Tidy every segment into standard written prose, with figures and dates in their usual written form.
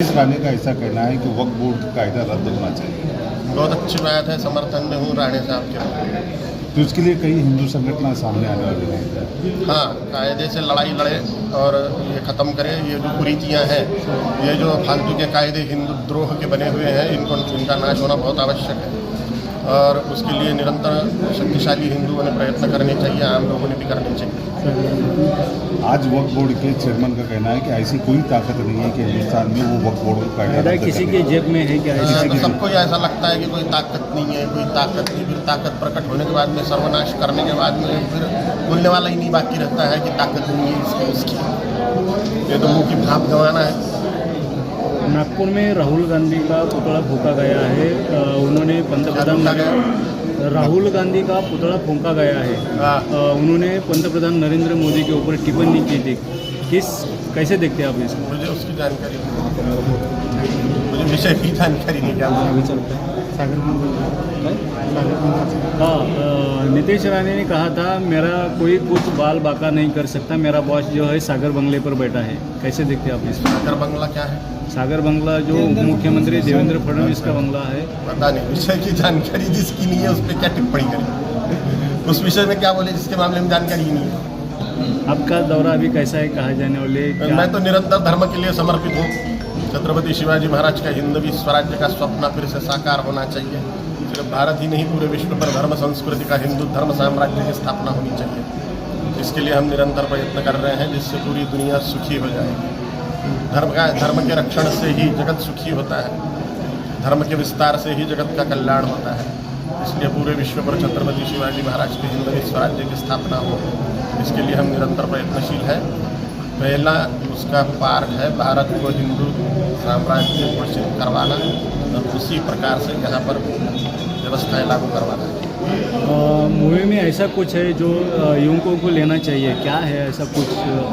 इस राणे का ऐसा कहना है कि वक्फ बोर्ड का कायदा रद्द होना चाहिए। बहुत अच्छी बात है, समर्थन में हूँ राणे साहब के। तो इसके लिए कई हिंदू संगठन सामने आने वाले हैं। हाँ, कायदे से लड़ाई लड़े और ये ख़त्म करें। ये जो कुरीतियाँ हैं, ये जो फालतू के कायदे हिंदू द्रोह के बने हुए हैं, इनका नाश होना बहुत आवश्यक है और उसके लिए निरंतर शक्तिशाली हिंदुओं ने प्रयत्न करने चाहिए, आम लोगों ने भी करने चाहिए। आज वक्फ बोर्ड के चेयरमैन का कहना है कि ऐसी कोई ताकत नहीं है कि हिंदुस्तान में वो वक्फ बोर्ड का कायदा किसी के जेब में है क्या? तो सबको ऐसा लगता है कि कोई ताकत नहीं है, कोई ताकत नहीं। फिर ताकत प्रकट होने के बाद में, सर्वनाश करने के बाद में फिर बोलने वाला ही नहीं बाकी रहता है कि ताकत नहीं है इसकी उसकी। ये तो मुँह की भाप गंवाना है। नागपुर में राहुल गांधी का पुतला फूंका गया है। उन्होंने पंतप्रधान राहुल गांधी का पुतला फूंका गया है। उन्होंने पंतप्रधान नरेंद्र मोदी के ऊपर टिप्पणी की थी। कैसे देखते हैं आप इसको? मुझे उसकी जानकारी नहीं, मुझे विषय की जानकारी नहीं। नीतीश राणे ने कहा था मेरा कोई कुछ बाल बाका नहीं कर सकता, मेरा बॉस जो है सागर बंगले पर बैठा है। कैसे देखते हैं आप इसको? सागर बंगला क्या है? सागर बंगला जो मुख्यमंत्री देवेंद्र फडणवीस का बंगला है। पता नहीं, विषय की जानकारी जिसकी नहीं है उस पर क्या टिप्पणी करें? उस विषय में क्या बोले जिसके मामले में जानकारी ही नहीं है। आपका दौरा अभी कैसा है कहा जाने वाले? मैं तो निरंतर धर्म के लिए समर्पित हूँ। छत्रपति शिवाजी महाराज का हिंदवी स्वराज्य का स्वप्न फिर से साकार होना चाहिए। सिर्फ भारत ही नहीं, पूरे विश्व पर धर्म संस्कृति का हिंदू धर्म साम्राज्य की स्थापना होनी चाहिए। इसके लिए हम निरंतर प्रयत्न कर रहे हैं, जिससे पूरी दुनिया सुखी हो जाएगी। धर्म के रक्षण से ही जगत सुखी होता है, धर्म के विस्तार से ही जगत का कल्याण होता है। इसलिए पूरे विश्व पर छत्रपति शिवाजी महाराज के हिंदवी स्वराज्य की स्थापना हो, इसके लिए हम निरंतर प्रयत्नशील हैं। पहला उसका पार्ट है भारत को हिंदू साम्राज्य घोषित करवाना और उसी प्रकार से यहाँ पर व्यवस्थाएं लागू करवाना। मूवी में ऐसा कुछ है जो युवकों को लेना चाहिए, क्या है ऐसा कुछ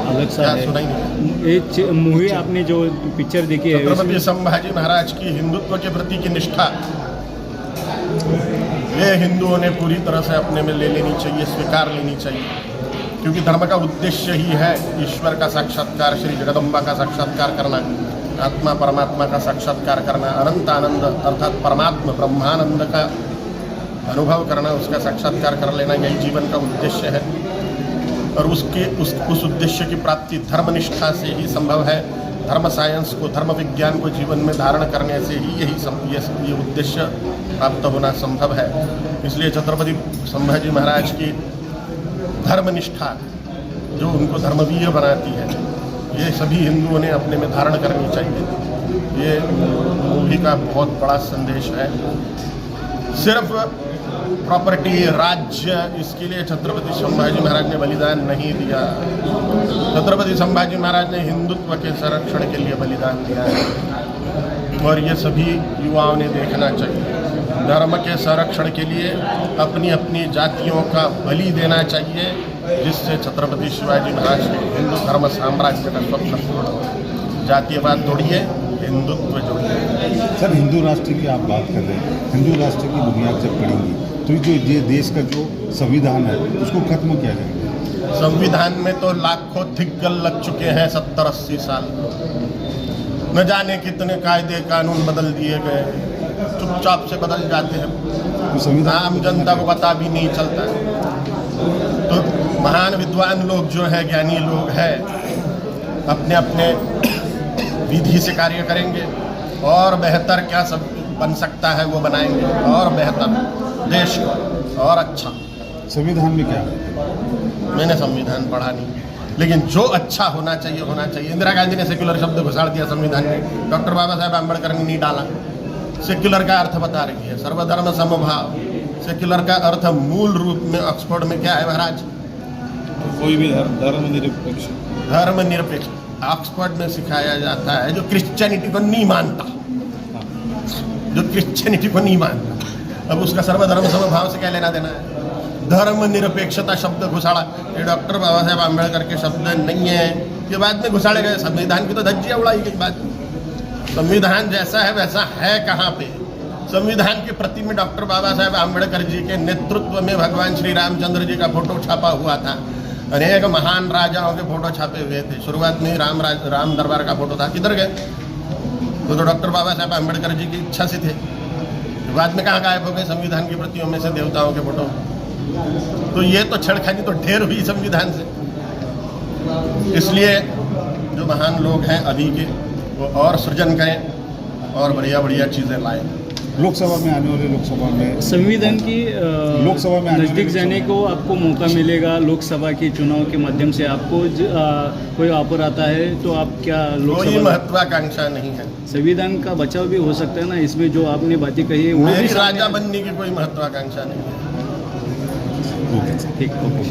अलग सा है? सुनाई नहीं। एक मूवी आपने जो पिक्चर देखी है, छत्रपति संभाजी महाराज की हिंदुत्व के प्रति की निष्ठा ये हिंदुओं ने पूरी तरह से अपने में ले लेनी चाहिए, स्वीकार लेनी चाहिए। क्योंकि धर्म का उद्देश्य ही है ईश्वर का साक्षात्कार, श्री जगदम्बा का साक्षात्कार करना, आत्मा परमात्मा का साक्षात्कार करना, अनंत आनंद अर्थात परमात्मा ब्रह्मानंद का अनुभव करना, उसका साक्षात्कार कर लेना, यही जीवन का उद्देश्य है। और उस उद्देश्य की प्राप्ति धर्मनिष्ठा से ही संभव है। धर्म साइंस को, धर्म विज्ञान को जीवन में धारण करने से ही ये उद्देश्य प्राप्त होना संभव है। इसलिए छत्रपति संभाजी महाराज की धर्मनिष्ठा जो उनको धर्मवीर बनाती है, ये सभी हिंदुओं ने अपने में धारण करनी चाहिए। ये मूवी का बहुत बड़ा संदेश है। सिर्फ प्रॉपर्टी, राज्य, इसके लिए छत्रपति संभाजी महाराज ने बलिदान नहीं दिया। छत्रपति संभाजी महाराज ने हिंदुत्व के संरक्षण के लिए बलिदान दिया है और ये सभी युवाओं ने देखना चाहिए। धर्म के संरक्षण के लिए अपनी अपनी जातियों का बलि देना चाहिए, जिससे छत्रपति शिवाजी महाराज के हिंदू धर्म साम्राज्य का स्वप्न पूर्ण हो। जातीयवाद तोड़िए, हिंदुत्व जोड़िए। सर, हिंदू राष्ट्र की आप बात कर रहे हैं, हिंदू राष्ट्र की बुनियाद जब पड़ेंगी तो जो ये देश का जो संविधान है उसको खत्म किया जाएगा। संविधान में तो लाखों थिग्गल लग चुके हैं 70-80 साल। न जाने कितने कायदे कानून बदल दिए गए, चुपचाप से बदल जाते हैं, तो आम जनता को पता भी नहीं चलता। तो महान विद्वान लोग जो है, ज्ञानी लोग हैं, अपने अपने विधि से कार्य करेंगे और बेहतर क्या सब बन सकता है वो बनाएंगे, और बेहतर देश को और अच्छा। संविधान में क्या है? मैंने संविधान पढ़ा नहीं, लेकिन जो अच्छा होना चाहिए होना चाहिए। इंदिरा गांधी ने सेक्युलर शब्द घुसाड़ दिया संविधान में, डॉक्टर बाबा साहेब आम्बेडकर ने नहीं डाला। सेक्युलर का अर्थ बता रही है सर्वधर्म समभाव। सेक्युलर का अर्थ मूल रूप में ऑक्सफोर्ड में क्या है महाराज? कोई भी धर्मनिरपेक्ष। धर्मनिरपेक्ष ऑक्सफोर्ड में सिखाया जाता है, जो क्रिश्चियनिटी को नहीं मानता, जो क्रिश्चियनिटी को नहीं मानता। अब उसका सर्वधर्म समभाव से क्या लेना देना है? धर्मनिरपेक्षता शब्द घुसाड़ा, ये डॉक्टर बाबा साहेब आम्बेडकर के शब्द नहीं है, ये बाद में घुसाड़े गए। संविधान की तो धज्जियां उड़ाई गई बाद में। संविधान जैसा है वैसा है कहाँ पे? संविधान की प्रति में डॉक्टर बाबा साहेब आम्बेडकर जी के नेतृत्व में भगवान श्री रामचंद्र जी का फोटो छापा हुआ था। अनेक महान राजाओं के फोटो छापे हुए थे। शुरुआत में राम दरबार का फोटो था, किधर गए? वो तो डॉक्टर बाबा साहब अम्बेडकर जी की इच्छा से थे, बाद में कहाँ गायब हो गए संविधान की प्रतियों में से देवताओं के फोटो। तो ये तो छेड़खानी तो ढेर हुई संविधान से। इसलिए जो महान लोग हैं अभी के, वो और सृजन करें और बढ़िया बढ़िया चीज़ें लाएं। लोकसभा में आने वाले लोकसभा में संविधान की लोकसभा में आने वाले नज़दीक जाने को आपको मौका मिलेगा। लोकसभा के चुनाव के माध्यम से आपको कोई ऑफर आता है तो आप क्या कोई लोकसभा महत्वाकांक्षा नहीं है। संविधान का बचाव भी हो सकता है ना, इसमें जो आपने बातें कही है वो मेरी भी राजा बनने की कोई महत्वाकांक्षा नहीं है। ओके। ठीक ओके।